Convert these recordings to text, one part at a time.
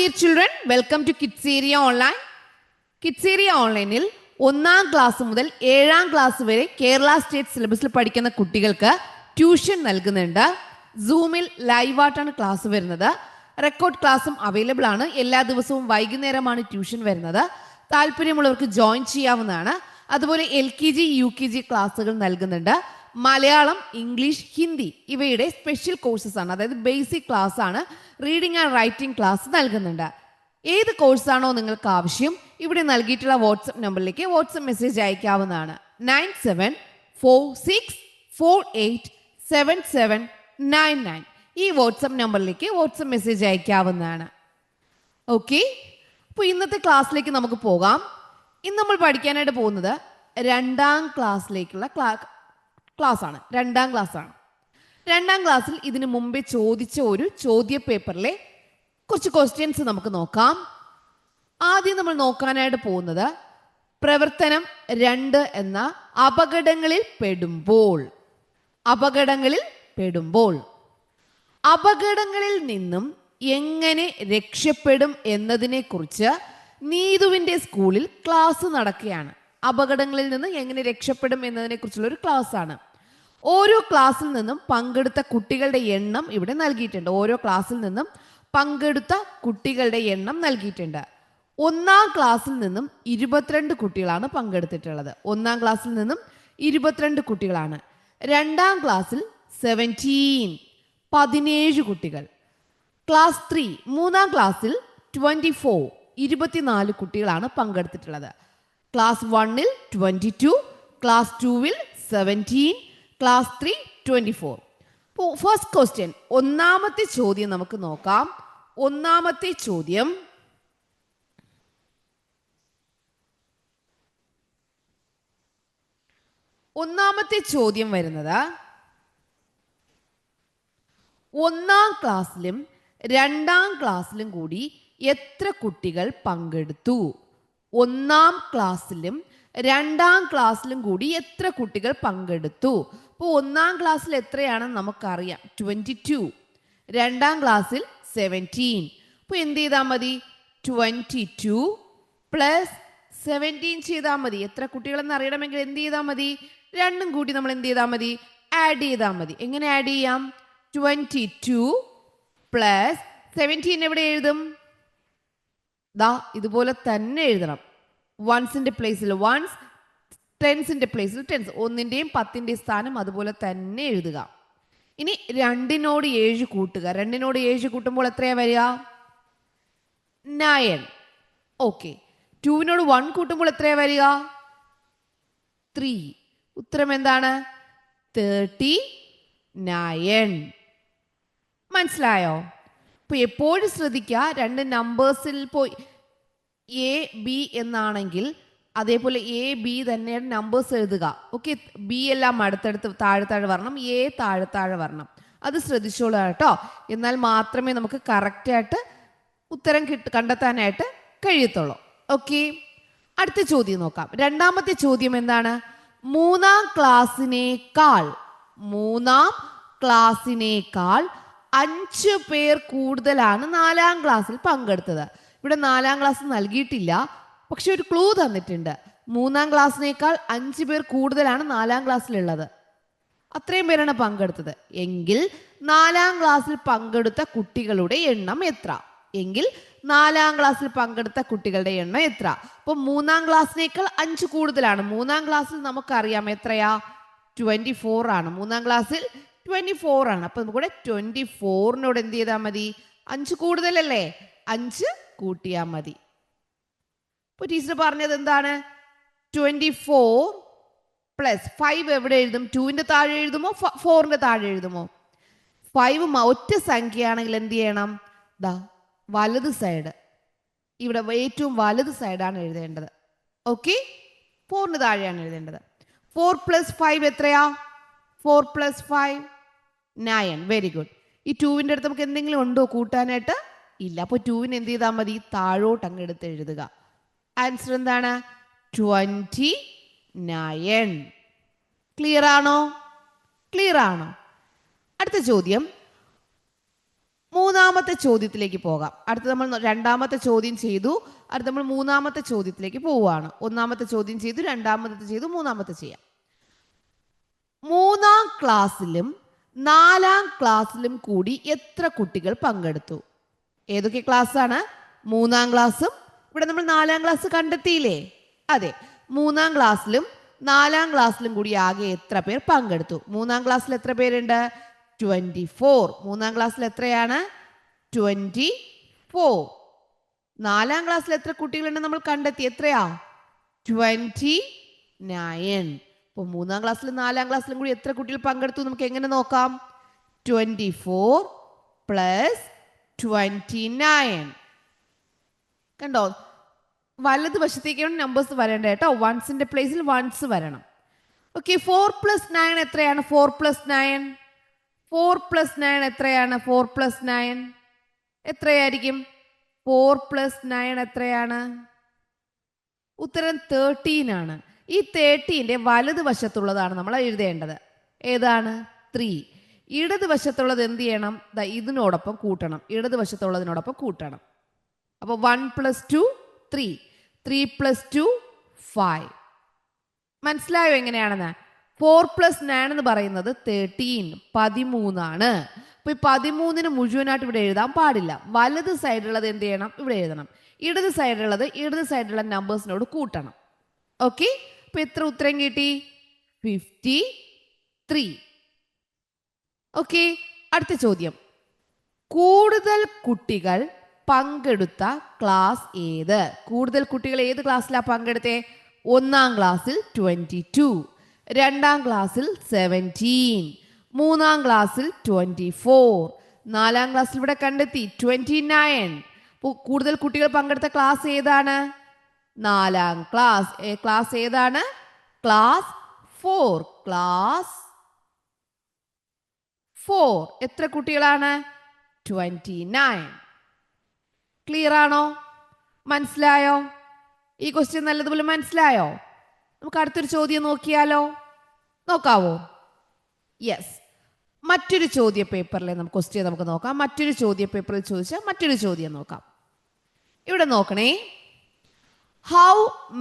dear children, welcome to Kids Area Online. Kids Area Online-ൽ 1ാം class മുതൽ 7ാം class വരെ Kerala state സിലബസിൽ പഠിക്കുന്ന കുട്ടികൾക്ക് ട്യൂഷൻ നൽകുന്നുണ്ട്. സൂമിൽ ലൈവായിട്ടാണ് ക്ലാസ് വരുന്നത്. റെക്കോർഡ് ക്ലാസ്സും അവൈലബിൾ ആണ്. എല്ലാ ദിവസവും വൈകുന്നേരമാണ് ട്യൂഷൻ വരുന്നത്. താല്പര്യമുള്ളവർക്ക് ജോയിൻ ചെയ്യാവുന്നതാണ്. അതുപോലെ LKG UKG ക്ലാസ്സുകൾ നൽകുന്നുണ്ട്. മലയാളം, ഇംഗ്ലീഷ്, ഹിന്ദി ഇവയുടെ സ്പെഷ്യൽ കോഴ്സസ് ആണ്. അതായത് ബേസിക് ക്ലാസ് ആണ്. റീഡിംഗ് ആൻഡ് റൈറ്റിംഗ് ക്ലാസ് നൽകുന്നുണ്ട്. ഏത് കോഴ്സാണോ നിങ്ങൾക്ക് ആവശ്യം ഇവിടെ നൽകിയിട്ടുള്ള വാട്സപ്പ് നമ്പറിലേക്ക് വാട്സപ്പ് മെസ്സേജ് അയക്കാവുന്നതാണ്. 9746487799 ഈ വാട്സപ്പ് നമ്പറിലേക്ക് വാട്സപ്പ് മെസ്സേജ് അയക്കാവുന്നതാണ്. ഓക്കെ, അപ്പോൾ ഇന്നത്തെ ക്ലാസ്സിലേക്ക് നമുക്ക് പോകാം. ഇന്ന് നമ്മൾ പഠിക്കാനായിട്ട് പോകുന്നത് 2ാം ക്ലാസ്സിലേക്കുള്ള ക്ലാസ് ആണ്. 2ാം ക്ലാസ്സാണ്. 2ാം ക്ലാസ്സിൽ ഇതിനു മുമ്പേ ചോദിച്ച ഒരു ചോദ്യ പേപ്പറിലെ കുറച്ച് ക്വസ്റ്റ്യൻസ് നമുക്ക് നോക്കാം. ആദ്യം നമ്മൾ നോക്കാനായിട്ട് പോകുന്നത് പ്രവർത്തനം 2 എന്ന അപകടങ്ങളിൽ പെടുമ്പോൾ അപകടങ്ങളിൽ നിന്നും എങ്ങനെ രക്ഷപ്പെടും എന്നതിനെ കുറിച്ച് നീതുവിൻ്റെ സ്കൂളിൽ ക്ലാസ് നടക്കുകയാണ്. അപകടങ്ങളിൽ നിന്ന് എങ്ങനെ രക്ഷപ്പെടും എന്നതിനെ കുറിച്ചുള്ള ഒരു ക്ലാസ് ആണ്. ഓരോ ക്ലാസ്സിൽ നിന്നും പങ്കെടുത്ത കുട്ടികളുടെ എണ്ണം ഇവിടെ നൽകിയിട്ടുണ്ട്. ഓരോ ക്ലാസ്സിൽ നിന്നും പങ്കെടുത്ത കുട്ടികളുടെ എണ്ണം നൽകിയിട്ടുണ്ട്. 1ാം ക്ലാസ്സിൽ നിന്നും 22 കുട്ടികളാണ് പങ്കെടുത്തിട്ടുള്ളത്. 1ാം ക്ലാസ്സിൽ നിന്നും 22 കുട്ടികളാണ്. 2ാം ക്ലാസ്സിൽ 17 കുട്ടികൾ. ക്ലാസ് 3 3ാം ക്ലാസ്സിൽ 24 കുട്ടികളാണ് പങ്കെടുത്തിട്ടുള്ളത്. ക്ലാസ് 1-ൽ 22, ക്ലാസ് 2-ൽ 17, ക്ലാസ് 3 24. അപ്പോൾ ഫസ്റ്റ് ക്വസ്റ്റ്യൻ, ഒന്നാമത്തെ ചോദ്യം നമുക്ക് നോക്കാം. ഒന്നാമത്തെ ചോദ്യം വരുന്നത് 1ാം ക്ലാസ്സിലും 2ാം ക്ലാസ്സിലും കൂടി എത്ര കുട്ടികൾ പങ്കെടുത്തു? 1ാം ക്ലാസ്സിലും 2ാം ക്ലാസ്സിലും കൂടി എത്ര കുട്ടികൾ പങ്കെടുത്തു? അപ്പോൾ 1ാം ക്ലാസ്സിൽ എത്രയാണെന്ന് നമുക്കറിയാം, 22. 2ാം ക്ലാസ്സിൽ 17. അപ്പോൾ എന്ത് ചെയ്താൽ മതി? 22 പ്ലസ് 17 ചെയ്താൽ മതി. എത്ര കുട്ടികളെന്ന് അറിയണമെങ്കിൽ എന്ത് ചെയ്താൽ മതി? രണ്ടും കൂടി നമ്മൾ എന്ത് ചെയ്താൽ മതി? ആഡ് ചെയ്താൽ മതി. എങ്ങനെ ആഡ് ചെയ്യാം? 22 പ്ലസ് 17 എവിടെ എഴുതും? ദാ ഇതുപോലെ തന്നെ എഴുതണം. വൺസിന്റെ പ്ലേസിൽ വൺസ്, ടെൻസിന്റെ പ്ലേസിൽ ടെൻസ്. 1ന്റെയും 10ന്റെയും സ്ഥാനം അതുപോലെ തന്നെ എഴുതുക. ഇനി 2നോട് 7 കൂട്ടുക. 2നോട് 7 കൂട്ടുമ്പോൾ എത്രയാ വരിക? 9. ഓക്കെ. 2നോട് 1 കൂട്ടുമ്പോൾ എത്രയാ വരിക? 3. ഉത്തരം എന്താണ്? 39. മനസ്സിലായോ? അപ്പൊ എപ്പോഴും ശ്രദ്ധിക്കുക, 2 നമ്പേഴ്സിൽ പോയി A B എന്നാണെങ്കിൽ അതേപോലെ A B തന്നെയാണ് നമ്പേഴ്സ് എഴുതുക. ഓക്കെ, B എല്ലാം അടുത്തടുത്ത് താഴെ വരണം, A താഴെ വരണം. അത് ശ്രദ്ധിച്ചോളൂ കേട്ടോ. എന്നാൽ മാത്രമേ നമുക്ക് കറക്റ്റായിട്ട് ഉത്തരം കണ്ടെത്താനായിട്ട് കഴിയത്തുള്ളൂ. ഓക്കെ, അടുത്ത ചോദ്യം നോക്കാം. 2ാമത്തെ ചോദ്യം എന്താണ്? 3ാം ക്ലാസ്സിനേക്കാൾ 5 പേർ കൂടുതലാണ് 4ാം ക്ലാസ്സിൽ പങ്കെടുത്തത്. ഇവിടെ 4ാം ക്ലാസ് നൽകിയിട്ടില്ല, പക്ഷെ ഒരു ക്ലൂ തന്നിട്ടുണ്ട്. 3ാം ക്ലാസ്സിനേക്കാൾ 5 പേർ കൂടുതലാണ് 4ാം ക്ലാസ്സിലുള്ളത്. അത്രയും പേരാണ് പങ്കെടുത്തത്. എങ്കിൽ 4ാം ക്ലാസ്സിൽ പങ്കെടുത്ത കുട്ടികളുടെ എണ്ണം എത്ര? അപ്പോൾ 3ാം ക്ലാസ്സിനേക്കാൾ 5 കൂടുതലാണ്. 3ാം ക്ലാസ്സിൽ നമുക്കറിയാം എത്രയാ? 24 ആണ്. 3ാം ക്ലാസ്സിൽ 24 ആണ്. അപ്പൊ നമുക്ക് 24നോട് എന്ത് ചെയ്താൽ മതി? 5 കൂടുതലല്ലേ, 5 കൂട്ടിയാൽ മതി. ഇപ്പൊ ടീച്ചർ പറഞ്ഞത് എന്താണ്? 24 പ്ലസ് 5 എവിടെ എഴുതും? 2ന്റെ താഴെ എഴുതുമോ 4ന്റെ താഴെ എഴുതുമോ? 5 ഒറ്റ സംഖ്യയാണെങ്കിൽ എന്ത് ചെയ്യണം? ദാ വലത് സൈഡ്, ഇവിടെ ഏറ്റവും വലത് സൈഡാണ് എഴുതേണ്ടത്. ഓക്കെ, 4ന്റെ താഴെയാണ് എഴുതേണ്ടത്. 4 പ്ലസ് 5 എത്രയാ? 4 പ്ലസ് 5 9. Very good. ഈ 2ന്റെ അടുത്ത് നമുക്ക് എന്തെങ്കിലും ഉണ്ടോ കൂട്ടാനായിട്ട്? ഇല്ല. അപ്പോൾ 2ന് എന്ത് ചെയ്താൽ മതി? താഴോട്ട് അങ്ങ് എടുത്ത് എഴുതുക. ആൻസർ എന്താണ്? 29. ക്ലിയർ ആണോ? അടുത്ത ചോദ്യം, 3 മൂന്നാമത്തെ ചോദ്യത്തിലേക്ക് പോകാം. അടുത്ത നമ്മൾ രണ്ടാമത്തെ ചോദ്യം ചെയ്തു, അടുത്ത നമ്മൾ മൂന്നാമത്തെ ചോദ്യത്തിലേക്ക് പോവുകയാണ്. ഒന്നാമത്തെ ചോദ്യം ചെയ്തു, രണ്ടാമത്തെ ചെയ്തു, മൂന്നാമത്തെ ചെയ്യാം. 3-ാം ക്ലാസ്സിലും 4-ാം ക്ലാസ്സിലും കൂടി എത്ര കുട്ടികൾ പങ്കെടുത്തു? ഏതൊക്കെ ക്ലാസ് ആണ്? 3-ാം ക്ലാസ്സും ഇവിടെ നമ്മൾ 4-ാം ക്ലാസ് കണ്ടെത്തിയില്ലേ? അതെ, 3-ാം ക്ലാസ്സിലും 4-ാം ക്ലാസ്സിലും കൂടി ആകെ എത്ര പേർ പങ്കെടുത്തു? 3-ാം ക്ലാസ്സിൽ എത്ര പേരുണ്ട്? 24. 3-ാം ക്ലാസ്സിൽ എത്രയാണ്? 24. 4-ാം ക്ലാസ്സിൽ എത്ര കുട്ടികളുണ്ട് നമ്മൾ കണ്ടെത്തി? എത്രയാ? 29. അപ്പോൾ 3-ാം ക്ലാസ്സിലും 4-ാം ക്ലാസ്സിലും കൂടി എത്ര കുട്ടികൾ പങ്കെടുത്തു നമുക്ക് എങ്ങനെ നോക്കാം? 24 പ്ലസ് 29. കണ്ടോ? വലത് വശത്തേക്കാണ് നമ്പേഴ്സ് വരേണ്ടത് കേട്ടോ. വൺസിന്റെ പ്ലേസിൽ വൺസ് വരണം. ഓക്കെ, 4 + 9 എത്രയാണ്? 4 + 9 4 + 9 എത്രയാണ്? 4 + 9 എത്രയായിരിക്കും? 4 + 9 എത്രയാണ്? ഉത്തരം 13 ആണ്. ഈ 13ന്റെ വലത് വശത്തുള്ളതാണ് നമ്മൾ എഴുതേണ്ടത്. ഏതാണ്? 3. ഇടത് വശത്തുള്ളത് എന്ത് ചെയ്യണം? ഇതിനോടൊപ്പം കൂട്ടണം. ഇടത് വശത്തുള്ളതിനോടൊപ്പം കൂട്ടണം. അപ്പോൾ 1 + 2 3, 3 + 2 5. മനസ്സിലായോ എങ്ങനെയാണെന്ന്? 4 + 9 എന്ന് പറയുന്നത് 13 ആണ്. അപ്പൊ ഈ 13ന് മുഴുവനായിട്ട് ഇവിടെ എഴുതാൻ പാടില്ല. വലത് സൈഡിലുള്ളത് എന്ത് ചെയ്യണം? ഇവിടെ എഴുതണം. ഇടത് സൈഡിലുള്ള നമ്പേഴ്സിനോട് കൂട്ടണം. ഓക്കെ, അപ്പൊ എത്ര ഉത്തരം കിട്ടി? 53. ഓക്കെ, അടുത്ത ചോദ്യം. കൂടുതൽ കുട്ടികൾ പങ്കെടുത്ത ക്ലാസ് ഏത്? കൂടുതൽ കുട്ടികൾ ഏത് ക്ലാസ്സിലാണ് പങ്കെടുത്തേ? 1-ാം ക്ലാസ്സിൽ 22, 2-ാം ക്ലാസ്സിൽ 17, 3-ാം ക്ലാസ്സിൽ 24, 4-ാം ക്ലാസ്സിൽ ഇവിടെ കണ്ടെത്തി 29. കൂടുതൽ കുട്ടികൾ പങ്കെടുത്ത ക്ലാസ് ഏതാണ്? 4-ാം ക്ലാസ്. ക്ലാസ് ഏതാണ്? ക്ലാസ് 4. ക്ലാസ് 4. എത്ര കുട്ടികളാണ്? 29. ക്ലിയർ ആണോ? മനസ്സിലായോ? ഈ ക്വസ്റ്റ്യൻ നല്ലതുപോലെ മനസ്സിലായോ? നമുക്ക് അടുത്തൊരു ചോദ്യം നോക്കിയാലോ? നോക്കാവോ? യെസ്, മറ്റൊരു ചോദ്യ പേപ്പറിലെ ക്വസ്റ്റ്യൻ നമുക്ക് നോക്കാം. മറ്റൊരു ചോദ്യ പേപ്പറിൽ ചോദിച്ച മറ്റൊരു ചോദ്യം നോക്കാം. ഇവിടെ നോക്കണേ. How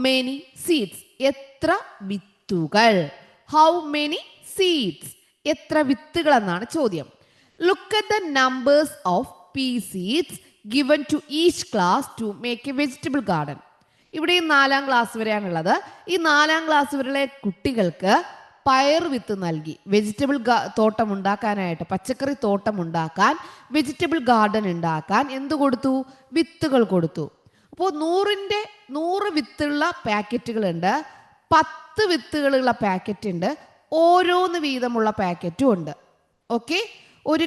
many seeds? എത്ര വിത്തുകൾ? How many seeds? എത്ര വിത്തുകൾ എന്നാണ് ചോദ്യം. Look at the numbers of P seeds given to each class to make a vegetable garden. ഇവിടെ 4-ാം ക്ലാസ് വരെയാണുള്ളത്. ഈ 4-ാം ക്ലാസ് വരെയുള്ള കുട്ടികൾക്ക് പയർ വിത്ത് നൽകി വെജിറ്റബിൾ തോട്ടം ഉണ്ടാക്കാനായിട്ട്, പച്ചക്കറി തോട്ടം ഉണ്ടാക്കാൻ, വെജിറ്റബിൾ ഗാർഡൻ ഉണ്ടാക്കാൻ എന്ത് കൊടുത്തു? വിത്തുകൾ കൊടുത്തു. അപ്പോൾ 100 വിത്തുള്ള പാക്കറ്റുകളുണ്ട്, 10 വിത്തുകളുള്ള പാക്കറ്റ് ഉണ്ട്, ഓരോന്ന് വീതമുള്ള പാക്കറ്റും ഉണ്ട്. ഓക്കെ, ഒരു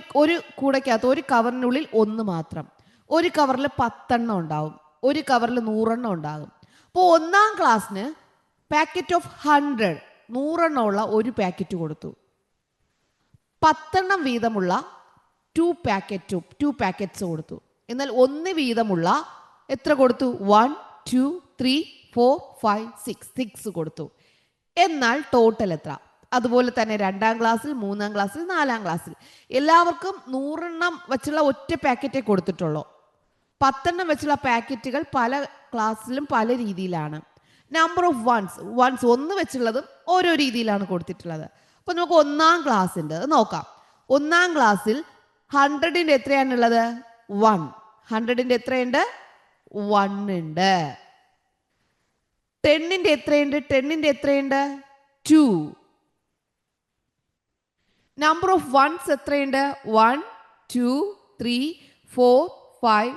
കൂടയ്ക്കകത്ത് ഒരു കവറിനുള്ളിൽ 1 മാത്രം. ഒരു കവറിൽ 10 എണ്ണം ഉണ്ടാവും, ഒരു കവറിൽ 100 എണ്ണം ഉണ്ടാകും. അപ്പോൾ 1-ാം ക്ലാസ്സിന് പാക്കറ്റ് ഓഫ് 100 100 എണ്ണമുള്ള ഒരു പാക്കറ്റ് കൊടുത്തു. 10 എണ്ണം വീതമുള്ള 2 പാക്കറ്റ്സ് കൊടുത്തു. എന്നാൽ 1 വീതമുള്ള എത്ര കൊടുത്തു? 1 2 3 4 5 6 കൊടുത്തു. എന്നാൽ ടോട്ടൽ എത്ര? അതുപോലെ തന്നെ 2-ാം ക്ലാസ്സിൽ, 3-ാം ക്ലാസ്സിൽ, 4-ാം ക്ലാസ്സിൽ എല്ലാവർക്കും 100 എണ്ണം വെച്ചുള്ള ഒറ്റ പാക്കറ്റേ കൊടുത്തിട്ടുള്ളൂ. 10 എണ്ണം വെച്ചുള്ള പാക്കറ്റുകൾ പല ക്ലാസ്സിലും പല രീതിയിലാണ്. നമ്പർ ഓഫ് വൺസ് 1 വെച്ചുള്ളതും ഓരോ രീതിയിലാണ് കൊടുത്തിട്ടുള്ളത്. അപ്പൊ നമുക്ക് 1-ാം ക്ലാസ്സിൻ്റെ നോക്കാം. 1-ാം ക്ലാസ്സിൽ 100ന്റെ എത്രയാണുള്ളത്? 1. 100ന്റെ എത്രയുണ്ട്? 1 ഉണ്ട്. 10ന്റെ എത്രയുണ്ട്? 10ന്റെ എത്രയുണ്ട്? 2. നമ്പർ ഓഫ് വൺസ് എത്രയുണ്ട്? 1 2 3 4 5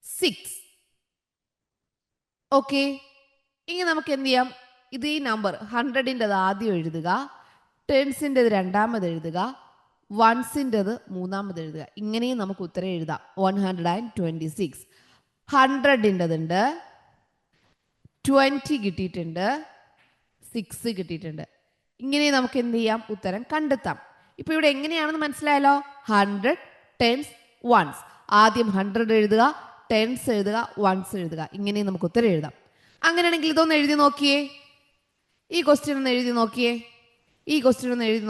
6. ഓക്കെ, ഇനി നമുക്ക് എന്ത് ചെയ്യാം? ഇത് ഈ നമ്പർ 100ൻ്റെത് ആദ്യം എഴുതുക, 10സിൻ്റെത് രണ്ടാമത് എഴുതുക, 1സിൻ്റെത് മൂന്നാമത് എഴുതുക. ഇങ്ങനെയും നമുക്ക് ഉത്തരം എഴുതാം. 126. 100ൻ്റെതുണ്ട്, 20 കിട്ടിയിട്ടുണ്ട്, 6 കിട്ടിയിട്ടുണ്ട്. ഇങ്ങനെ നമുക്ക് എന്ത് ചെയ്യാം? ഉത്തരം കണ്ടെത്താം. ഇപ്പൊ ഇവിടെ എങ്ങനെയാണെന്ന് മനസ്സിലായല്ലോ. 100 10s 1s. ആദ്യം 100 എഴുതുക, 10s എഴുതുക, 1s എഴുതുക. ഇങ്ങനെ നമുക്ക് ഉത്തരം എഴുതാം. അങ്ങനെയാണെങ്കിൽ ഇതൊന്ന് എഴുതി നോക്കിയേ. ഈ ക്വസ്റ്റ്യൻ ഒന്ന് എഴുതി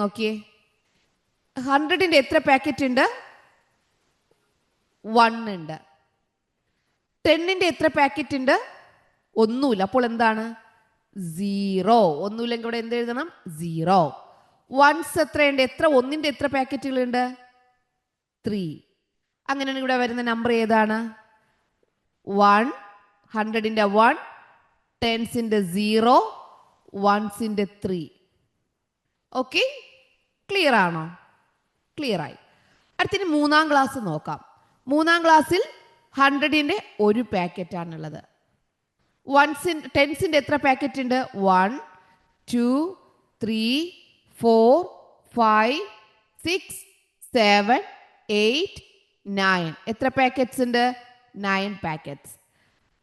നോക്കിയേ. 100ന്റെ എത്ര പാക്കറ്റ് ഉണ്ട്? 1 ഉണ്ട്. 10ന്റെ എത്ര പാക്കറ്റ് ഉണ്ട്? ഒന്നുമില്ല. അപ്പോൾ എന്താണ്? 0. ഒന്നുമില്ലെങ്കിൽ ഇവിടെ എന്ത് എഴുതണം? 0. വൺസ് എത്രയുണ്ട്? ഒന്നിന്റെ എത്ര പാക്കറ്റുകളുണ്ട്? 3. അങ്ങനെയാണെങ്കിൽ ഇവിടെ വരുന്ന നമ്പർ ഏതാണ്? 1, 100ന്റെ 1, 10ന്റെ 0, 1ന്റെ 3. ഓക്കെ, ക്ലിയർ ആണോ? ക്ലിയർ ആയി. അടുത്തിന് 3-ാം ക്ലാസ് നോക്കാം. 3-ാം ക്ലാസ്സിൽ 100ന്റെ ഒരു പാക്കറ്റ് ആണുള്ളത്. 10ന്റെ എത്ര പാക്കറ്റ് ഉണ്ട്? 1, 2, 3, 4, 5, 6, 7, 8, 9. എത്ര പാക്കറ്റ്സ് ഉണ്ട്? 9 പാക്കറ്റ്സ്.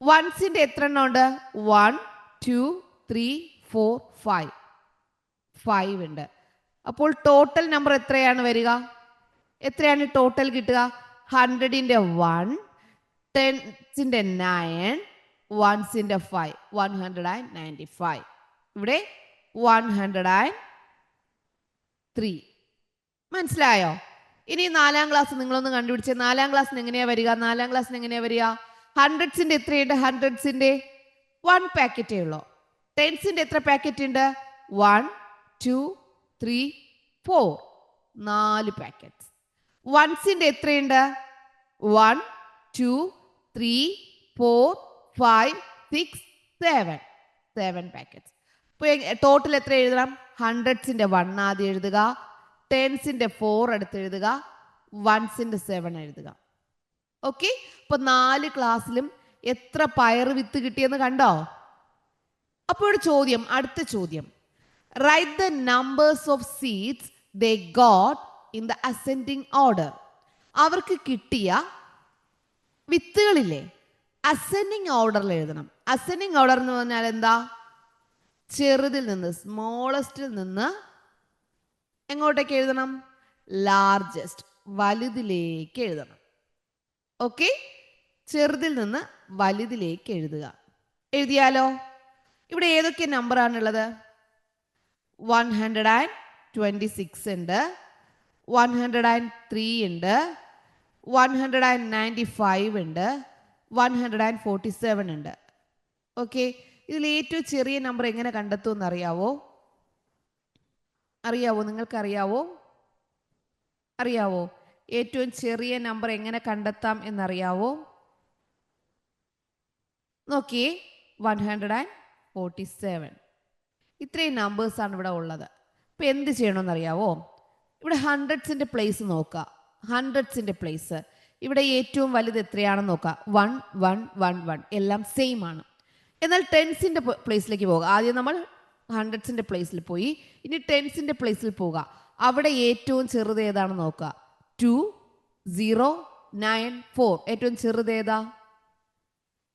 വൺസിന്റെ എത്ര എണ്ണം ഉണ്ട്? 1, 2, 3, 4, 5. 5 ഉണ്ട്. അപ്പോൾ ടോട്ടൽ നമ്പർ എത്രയാണ് വരിക? എത്രയാണ് ടോട്ടൽ കിട്ടുക? 100ന്റെ 1, 10ന്റെ 9, 1ന്റെ 5, 195. ഇവിടെ 103. മനസ്സിലായോ? ഇനി 4-ാം ക്ലാസ് നിങ്ങളൊന്ന് കണ്ടുപിടിച്ചേ. 4-ാം ക്ലാസ്സിന് എങ്ങനെയാ വരിക? 4-ാം ക്ലാസ്സിന് എങ്ങനെയാ വരിക? 100ന്റെ എത്രയുണ്ട്? 100ന്റെ 1 പാക്കറ്റേ ഉള്ളൂ. 10ന്റെ എത്ര പാക്കറ്റ് ഉണ്ട്? 1, 2, 3, 4. 4 പാക്കറ്റ്സ്. വൺസിന്റെ എത്രയുണ്ട്? 1, 2, 3, 4, 5, 6, 7. 7 പാക്കറ്റ്സ്. ടോട്ടൽ എത്ര എഴുതണം? 100ന്റെ 1 ആദ്യം എഴുതുക, 10ന്റെ 4 അടുത്ത് എഴുതുക, 1ന്റെ 7 എഴുതുക. ഓക്കെ, അപ്പൊ 4 ക്ലാസ്സിലും എത്ര പയർ വിത്ത് കിട്ടിയെന്ന് കണ്ടോ? അപ്പോൾ ചോദ്യം, അടുത്ത ചോദ്യം, write the numbers of seeds they got in the ascending order. അവർക്ക് കിട്ടിയ വിത്തുകളില്ലേ, അസെൻഡിങ് ഓർഡറിൽ എഴുതണം. അസെൻഡിങ് ഓർഡർ എന്ന് പറഞ്ഞാൽ എന്താ? ചെറുതിൽ നിന്ന്, സ്മോളസ്റ്റിൽ നിന്ന് എങ്ങോട്ടേക്ക് എഴുതണം? ലാർജസ്റ്റ്, വലുതിലേക്ക് എഴുതണം. ഓക്കെ, ചെറുതിൽ നിന്ന് വലുതിലേക്ക് എഴുതുക. എഴുതിയാലോ? ഇവിടെ ഏതൊക്കെ നമ്പർ ആണുള്ളത്? 126 ഉണ്ട്, 103 ഉണ്ട്, 195 ഉണ്ട്, 147 ഉണ്ട്. ഓക്കെ, ഇതിൽ ഏറ്റവും ചെറിയ നമ്പർ എങ്ങനെ കണ്ടെത്തുമെന്ന് അറിയാവോ? നിങ്ങൾക്കറിയാവോ? ഏറ്റവും ചെറിയ നമ്പർ എങ്ങനെ കണ്ടെത്താം എന്നറിയാവോ? നോക്കിയേ, 147. ഇത്രയും നമ്പേഴ്സാണ് ഇവിടെ ഉള്ളത്. ഇപ്പം എന്ത് ചെയ്യണമെന്നറിയാവോ? ഇവിടെ ഹൺഡ്രഡ്സിൻ്റെ പ്ലേസ് നോക്കുക. ഹൺഡ്രഡ്സിൻ്റെ പ്ലേസ് ഇവിടെ ഏറ്റവും വലുത് എത്രയാണെന്ന് നോക്കുക. 1, 1, 1, 1 എല്ലാം സെയിം ആണ്. എന്നാൽ ടെൻസിൻ്റെ പ്ലേസിലേക്ക് പോകുക. ആദ്യം നമ്മൾ ഹൺഡ്രഡ്സിൻ്റെ പ്ലേസിൽ പോയി, ഇനി ടെൻസിൻ്റെ പ്ലേസിൽ പോവുക. അവിടെ ഏറ്റവും ചെറുത് ഏതാണെന്ന് നോക്കുക. 2, 0, 9, 4. ഏറ്റവും ചെറുത് ഏതാ?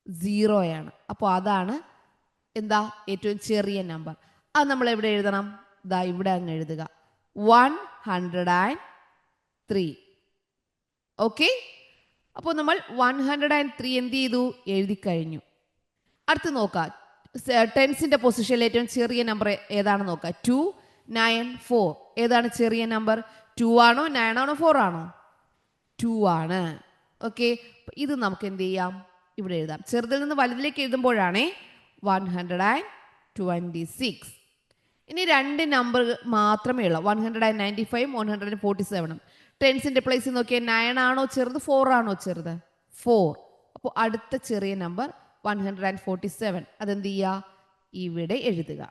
0 ആണ്. അപ്പോൾ അതാണ് എന്താ? ഏറ്റവും ചെറിയ നമ്പർ. അത് നമ്മൾ എവിടെ എഴുതണം? ദാ ഇവിടെ അങ്ങ് എഴുതുക, 103. ഓക്കെ, അപ്പോൾ നമ്മൾ 103 എന്ത് ചെയ്തു? എഴുതി കഴിഞ്ഞു. അടുത്ത് നോക്കാം, ടെൻസിന്റെ പൊസിഷനിൽ ഏറ്റവും ചെറിയ നമ്പർ ഏതാണെന്ന് നോക്കാം. 2, 9, 4. ഏതാണ് ചെറിയ നമ്പർ? 2 ആണോ, 9 ആണോ, 4 ആണോ? 2 ആണ്. ഓക്കെ, ഇത് നമുക്ക് എന്ത് ചെയ്യാം? ഇവിടെ എഴുതാം. ചെറുതിൽ നിന്ന് വലുതിലേക്ക് എഴുതുമ്പോഴാണേ 126. ഇനി 2 നമ്പർ മാത്രമേ ഉള്ളൂ, 195, 147. ടെൻസിന്റെ പ്ലേസിൽ നോക്കിയാൽ 9 ആണോ ചെറുത്, 4 ആണോ ചെറുത്? 4. അപ്പോൾ അടുത്ത ചെറിയ നമ്പർ 147. അതെന്ത് ചെയ്യുക? ഇവിടെ എഴുതുക.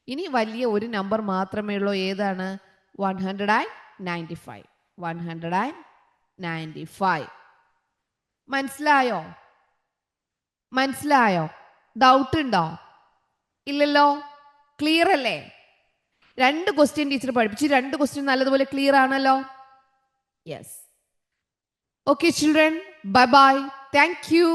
ഇനി വലിയ ഒരു നമ്പർ മാത്രമേ ഉള്ളൂ. ഏതാണ്? 195. 195. മനസ്സിലായോ? ഡൗട്ട് ഉണ്ടോ? ഇല്ലല്ലോ. ക്ലിയർ അല്ലേ? 2 ക്വസ്റ്റ്യൻ ടീച്ചർ പഠിപ്പിച്ചു. 2 ക്വസ്റ്റ്യൻ നല്ലതുപോലെ ക്ലിയർ ആണല്ലോ. Yes. Okay children, bye bye. Thank you.